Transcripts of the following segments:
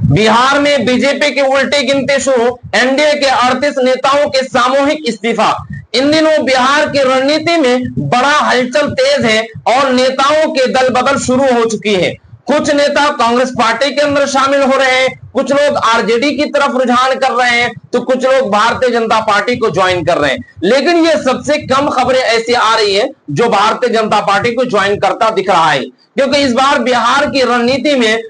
बिहार में बीजेपी की उल्टी गिनती शुरू, एनडीए के 38 नेताओं के सामूहिक इस्तीफा। इन दिनों बिहार की रणनीति में बड़ा हलचल तेज है और नेताओं के दल बदल शुरू हो चुकी है। कुछ नेता कांग्रेस पार्टी के अंदर शामिल हो रहे हैं, कुछ लोग आरजेडी की तरफ रुझान कर रहे हैं, तो कुछ लोग भारतीय जनता पार्टी को ज्वाइन कर रहे हैं। लेकिन ये सबसे कम खबरें ऐसी आ रही है जो भारतीय जनता पार्टी को ज्वाइन करता दिख रहा है, क्योंकि इस बार बिहार की रणनीति में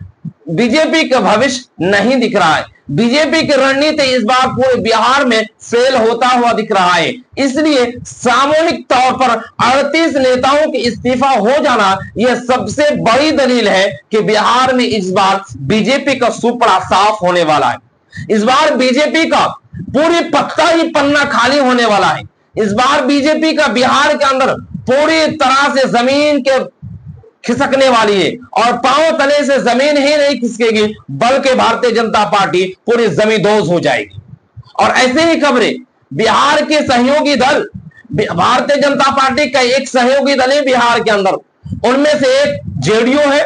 बीजेपी का भविष्य नहीं दिख रहा है। बीजेपी की रणनीति इस बार पूरे बिहार में फेल होता हुआ दिख रहा है। इसलिए सामूहिक तौर पर 38 नेताओं के इस्तीफा हो जाना यह सबसे बड़ी दलील है कि बिहार में इस बार बीजेपी का सुपड़ा साफ होने वाला है। इस बार बीजेपी का पूरी पत्ता ही पन्ना खाली होने वाला है। इस बार बीजेपी का बिहार के अंदर पूरी तरह से जमीन के खिसकने वाली है और पांव तले से जमीन ही नहीं खिसकेगी, बल्कि भारतीय जनता पार्टी पूरी जमींदोज हो जाएगी। और ऐसे ही खबरें बिहार के सहयोगी दल, भारतीय जनता पार्टी का एक सहयोगी दल है बिहार के अंदर, उनमें से एक जेडीयू है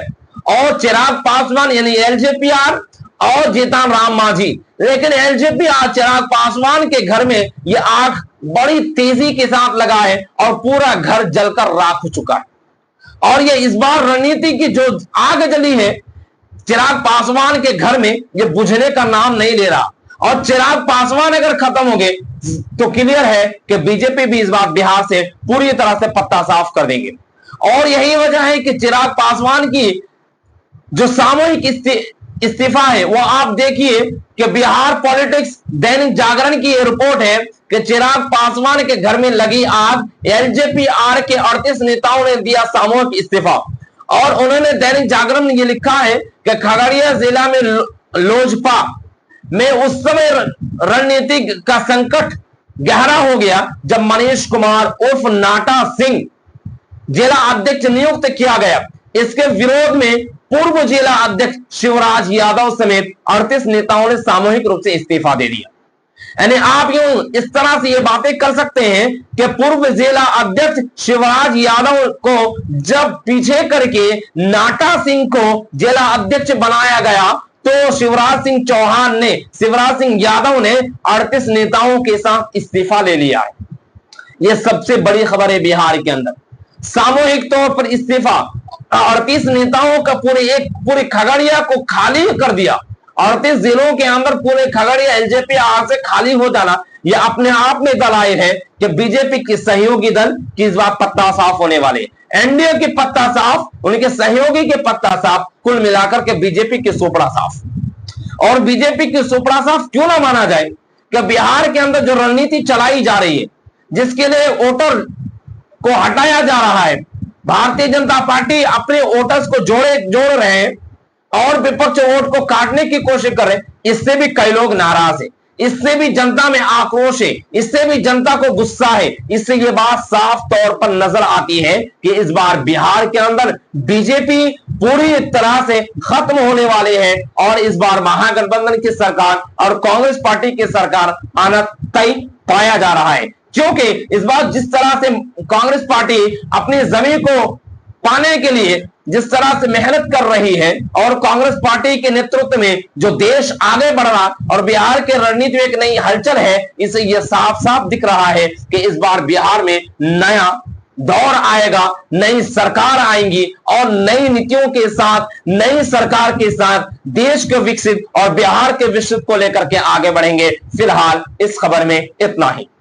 और चिराग पासवान यानी एलजेपी और जीतन राम मांझी। लेकिन एलजेपी चिराग पासवान के घर में यह आग बड़ी तेजी के साथ लगा है और पूरा घर जलकर राख हो चुका है। और ये इस बार रणनीति की जो आग जली है चिराग पासवान के घर में, ये बुझने का नाम नहीं ले रहा। और चिराग पासवान अगर खत्म हो गए तो क्लियर है कि बीजेपी भी इस बार बिहार से पूरी तरह से पत्ता साफ कर देंगे। और यही वजह है कि चिराग पासवान की जो सामूहिक इस्तीफा है वो आप देखिए कि बिहार पॉलिटिक्स दैनिक जागरण की रिपोर्ट है कि चिराग पासवान के घर में लगी आग, एलजेपी के 38 नेताओं ने दिया सामूहिक इस्तीफा। और उन्होंने दैनिक जागरण में यह लिखा है कि खगड़िया जिला में लोजपा में उस समय रणनीतिक का संकट गहरा हो गया जब मनीष कुमार उर्फ नाटा सिंह जिला अध्यक्ष नियुक्त किया गया। इसके विरोध में पूर्व जिला अध्यक्ष शिवराज यादव समेत 38 नेताओं ने सामूहिक रूप से इस्तीफा दे दिया। यानी आप यूं इस तरह से ये बातें कर सकते हैं कि पूर्व जिला अध्यक्ष शिवराज यादव को जब पीछे करके नाटा सिंह को जिला अध्यक्ष बनाया गया तो शिवराज सिंह यादव ने 38 नेताओं के साथ इस्तीफा ले लिया है। यह सबसे बड़ी खबर है बिहार के अंदर, सामूहिक तौर पर इस्तीफा। 38 नेताओं का पूरे खगड़िया को खाली कर दिया। 38 जिलों के अंदर पूरे खगड़िया एलजेपी से खाली हो जाना यह अपने आप में दलाइल है कि बीजेपी के सहयोगी दल की इस बार पत्ता साफ होने वाले। एनडीए के पत्ता साफ, उनके सहयोगी के पत्ता साफ, कुल मिलाकर के बीजेपी के सुपड़ा साफ। और बीजेपी के सुपड़ा साफ क्यों ना माना जाए कि बिहार के अंदर जो रणनीति चलाई जा रही है, जिसके लिए वोटर को हटाया जा रहा है, भारतीय जनता पार्टी अपने वोटर्स को जोड़ रहे हैं और विपक्ष वोट को काटने की कोशिश कर रहे हैं। इससे भी कई लोग नाराज है, इससे भी जनता में आक्रोश है, इससे भी जनता को गुस्सा है। इससे ये बात साफ तौर पर नजर आती है कि इस बार बिहार के अंदर बीजेपी पूरी तरह से खत्म होने वाले हैं और इस बार महागठबंधन की सरकार और कांग्रेस पार्टी की सरकार आना तय पाया जा रहा है। क्योंकि इस बार जिस तरह से कांग्रेस पार्टी अपनी जमीन को पाने के लिए जिस तरह से मेहनत कर रही है और कांग्रेस पार्टी के नेतृत्व में जो देश आगे बढ़ रहा और बिहार के रणनीति में एक नई हलचल है, इससे यह साफ साफ दिख रहा है कि इस बार बिहार में नया दौर आएगा, नई सरकार आएंगी और नई नीतियों के साथ, नई सरकार के साथ देश के विकसित और बिहार के विकसित को लेकर के आगे बढ़ेंगे। फिलहाल इस खबर में इतना ही।